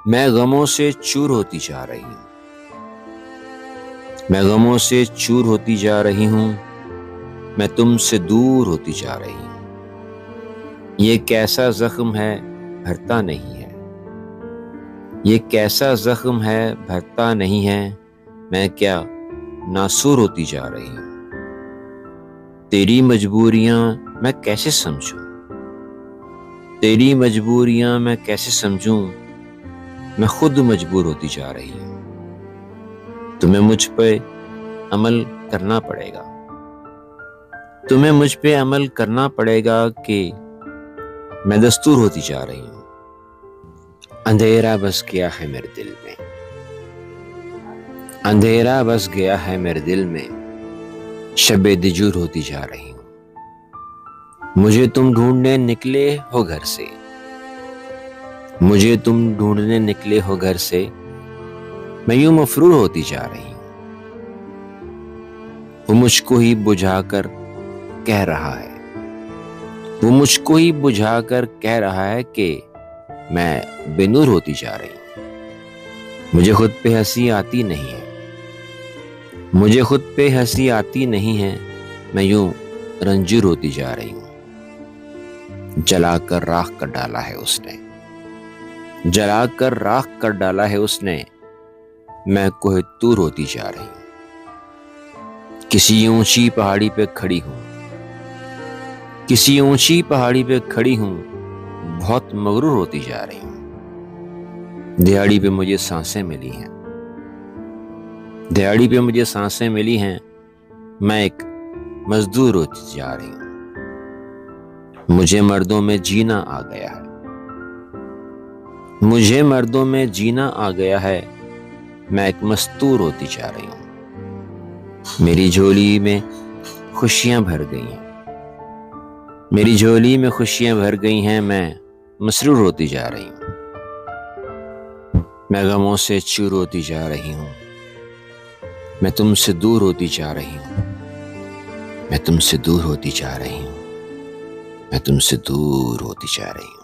میں غموں سے چور ہوتی جا رہی ہوں، میں غموں سے چور ہوتی جا رہی ہوں، میں تم سے دور ہوتی جا رہی ہوں۔ یہ کیسا زخم ہے بھرتا نہیں ہے، یہ کیسا زخم ہے بھرتا نہیں ہے، میں کیا ناسور ہوتی جا رہی ہوں۔ تیری مجبوریاں میں کیسے سمجھوں، تیری مجبوریاں میں کیسے سمجھوں، میں خود مجبور ہوتی جا رہی ہوں۔ تمہیں مجھ پہ عمل کرنا پڑے گا، تمہیں مجھ پہ عمل کرنا پڑے گا کہ میں دستور ہوتی جا رہی ہوں۔ اندھیرا بس گیا ہے میرے دل میں، اندھیرا بس گیا ہے میرے دل میں، شب دجور ہوتی جا رہی ہوں۔ مجھے تم ڈھونڈنے نکلے ہو گھر سے، مجھے تم ڈھونڈنے نکلے ہو گھر سے، میں یوں مفرور ہوتی جا رہی ہوں۔ وہ مجھ کو ہی بجھا کر کہہ رہا ہے، وہ مجھ کو ہی بجھا کر کہہ رہا ہے کہ میں بے نور ہوتی جا رہی ہوں۔ مجھے خود پہ ہنسی آتی نہیں ہے، مجھے خود پہ ہنسی آتی نہیں ہے، میں یوں رنجور ہوتی جا رہی ہوں۔ جلا کر راکھ کر ڈالا ہے اس نے، جلا کر راکھ کر ڈالا ہے اس نے، میں کوہ طور ہوتی جا رہی ہوں۔ کسی اونچی پہاڑی پہ کھڑی ہوں، کسی اونچی پہاڑی پہ کھڑی ہوں، بہت مغرور ہوتی جا رہی ہوں۔ دہاڑی پہ مجھے سانسیں ملی ہیں، دہاڑی پہ مجھے سانسیں ملی ہیں، میں ایک مزدور ہوتی جا رہی ہوں۔ مجھے مردوں میں جینا آ گیا ہے، مجھے مردوں میں جینا آ گیا ہے، میں ایک مستور ہوتی جا رہی ہوں۔ میری جھولی میں خوشیاں بھر گئی ہیں، میری جھولی میں خوشیاں بھر گئی ہیں، میں مسرور ہوتی جا رہی ہوں۔ میں غموں سے چور ہوتی جا رہی ہوں، میں تم سے دور ہوتی جا رہی ہوں، میں تم سے دور ہوتی جا رہی ہوں، میں تم سے دور ہوتی جا رہی ہوں۔